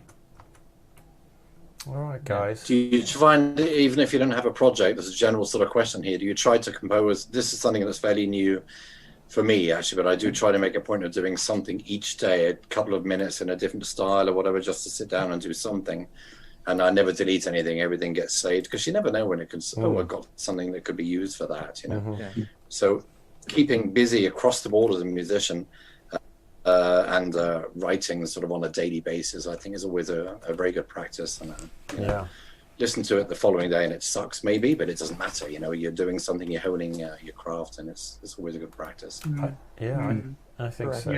A: All right, guys.
I: Do you find, even if you don't have a project, there's a general sort of question here, do you try to compose, this is something that's fairly new for me actually, but I do try to make a point of doing something each day, a couple of minutes in a different style or whatever, just to sit down and do something. And I never delete anything, everything gets saved, because you never know when it can, I've got something that could be used for that, you know.
A: Mm-hmm.
G: Yeah.
I: So keeping busy across the board as a musician and writing sort of on a daily basis, I think is always a very good practice. And listen to it the following day and it sucks maybe, but it doesn't matter. You know, you're doing something, you're honing your craft, and it's always a good practice.
A: I think so.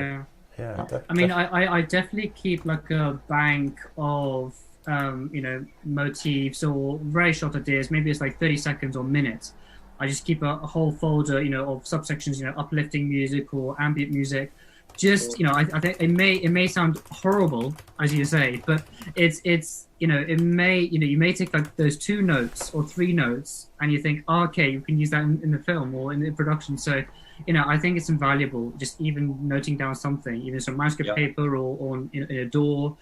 K: Yeah. I mean, I definitely keep like a bank of motifs or very short ideas. Maybe it's like 30 seconds or minutes. I just keep a whole folder, of subsections, uplifting music or ambient music. Just, I think it may sound horrible, as you say, but it's it may, you may take like those 2 notes or 3 notes and you think, okay, you can use that in the film or in the production. So, I think it's invaluable, just even noting down something, even some manuscript paper or in a door.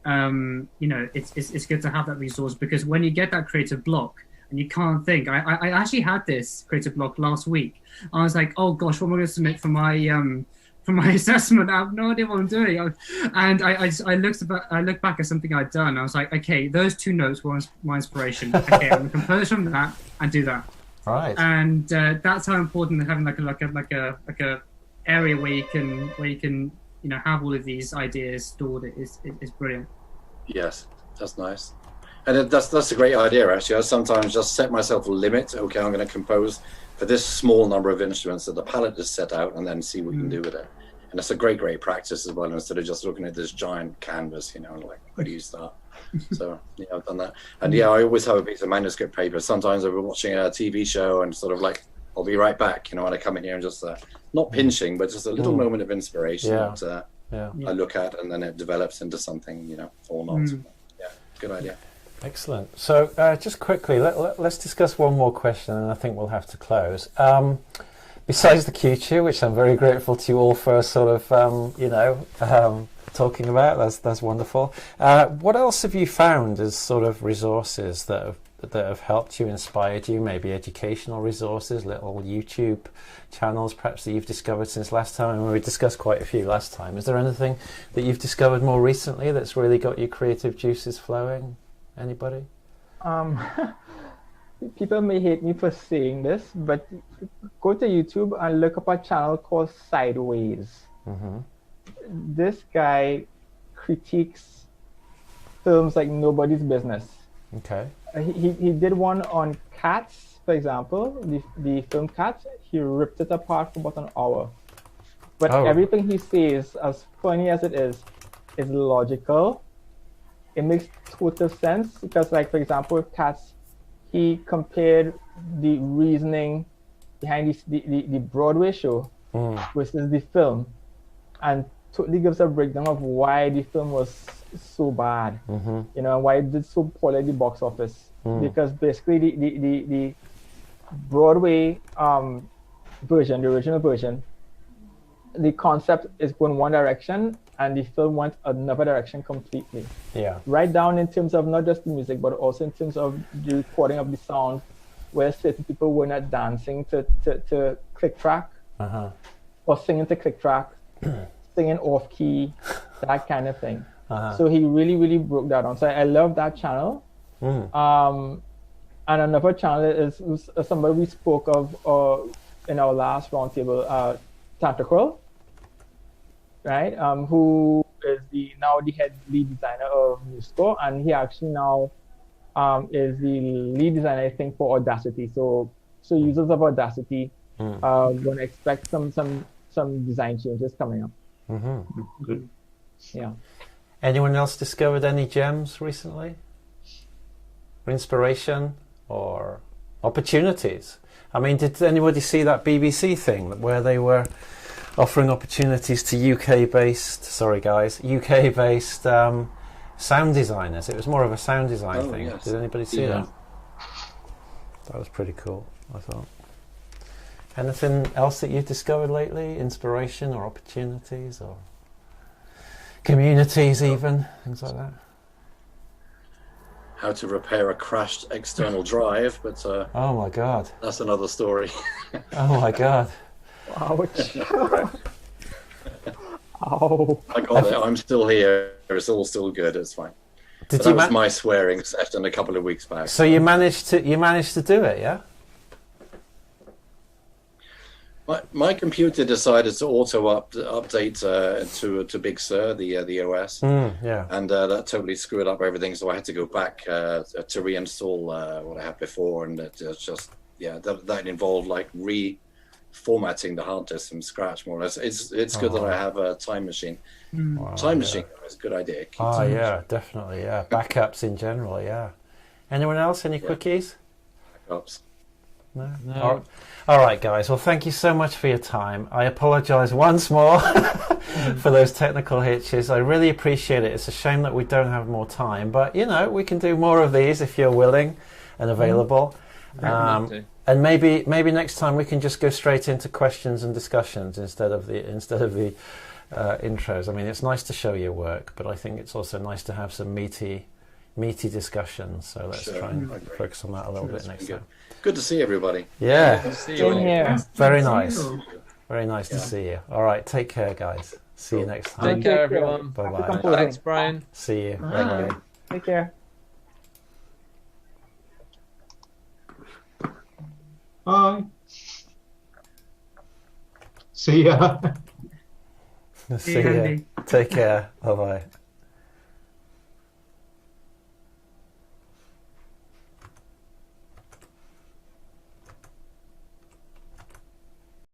K: It's good to have that resource, because when you get that creative block and you can't think, I actually had this creative block last week. I was like, oh gosh, what am I going to submit for my assessment? I have no idea what I'm doing. And I looked back at something I'd done. I was like, okay, those 2 notes were my inspiration. Okay, I'm going to compose from that and do that.
A: Right.
K: And that's how important having like a area where you can have all of these ideas stored is brilliant.
I: Yes, that's nice. And that's a great idea, actually. I sometimes just set myself a limit. Okay, I'm going to compose for this small number of instruments that the palette is set out, and then see what you can do with it. And it's a great practice as well, instead of just looking at this giant canvas, like, where do you start? So, I've done that. And I always have a piece of manuscript paper. Sometimes I've been watching a TV show and sort of like, I'll be right back, when I come in here and just, not pinching, but just a little moment of inspiration that I look at, and then it develops into something, or not. Yeah, good idea.
A: Excellent. So just quickly, let's discuss one more question, and I think we'll have to close. Besides the Q2, which I'm very grateful to you all for sort of, talking about, that's wonderful. What else have you found as sort of resources that have helped you, inspired you, maybe educational resources, little YouTube channels perhaps that you've discovered since last time? And we discussed quite a few last time. Is there anything that you've discovered more recently that's really got your creative juices flowing? Anybody?
J: People may hate me for saying this, but go to YouTube and look up a channel called Sideways.
A: Mm-hmm.
J: This guy critiques films like nobody's business.
A: Okay.
J: He did one on Cats, for example, the film Cats. He ripped it apart for about an hour. But everything he says, as funny as it is logical. It makes total sense, because, like, for example, with Cats, he compared the reasoning behind the Broadway show versus the film, and totally gives a breakdown of why the film was so bad, why it did so poorly at the box office. Because basically the Broadway version, the original version, the concept is going one direction, and the film went another direction completely.
A: Yeah.
J: Right down in terms of not just the music, but also in terms of the recording of the sound, where certain people were not dancing to click track, or singing to click track, singing off key, that kind of thing. So he really, really broke that down. So I love that channel. And another channel is somebody we spoke of in our last roundtable, Tantacruel, right? Who is now the head lead designer of Musco, and he actually now is the lead designer, I think, for Audacity. So users of Audacity going to expect some design changes coming up.
H: Good.
J: Yeah.
A: Anyone else discovered any gems recently? Inspiration or opportunities? I mean, did anybody see that BBC thing where they were offering opportunities to UK-based sound designers. It was more of a sound design thing.
I: Yes.
A: Did anybody see that? That was pretty cool, I thought. Anything else that you've discovered lately? Inspiration or opportunities or communities even? Things like that?
I: How to repair a crashed external drive, but
A: oh my god,
I: that's another story.
A: Oh my god.
J: Ouch. Ow.
I: I got it. I'm still here. It's all still good. It's fine.
A: Did
I: so
A: you
I: that was my swearing session a couple of weeks back.
A: So you managed to do it, yeah?
I: My computer decided to update to Big Sur, the OS,
A: yeah,
I: and that totally screwed up everything. So I had to go back to reinstall what I had before, and it just that involved like reformatting the hard disk from scratch more or less. It's good that I have a time machine.
A: Wow,
I: time machine is a good idea.
A: Oh yeah, definitely, yeah. Backups in general, yeah. Anyone else? Any quickies?
I: Backups.
A: No. All right, guys. Well, thank you so much for your time. I apologise once more for those technical hitches. I really appreciate it. It's a shame that we don't have more time, but you know, we can do more of these if you're willing and available. And maybe next time we can just go straight into questions and discussions instead of the intros. I mean, it's nice to show your work, but I think it's also nice to have some meaty discussions. So let's try and focus on that a little bit next time.
I: Good to see everybody.
A: Yeah.
J: Good to see you.
A: Very nice. Very nice to see you. All right. Take care, guys. See you next time.
G: Take care, everyone.
A: Bye-bye.
G: Thanks, Brian.
A: See you.
J: Bye. Take care.
H: Bye. See ya.
A: See you. Take care. Bye-bye.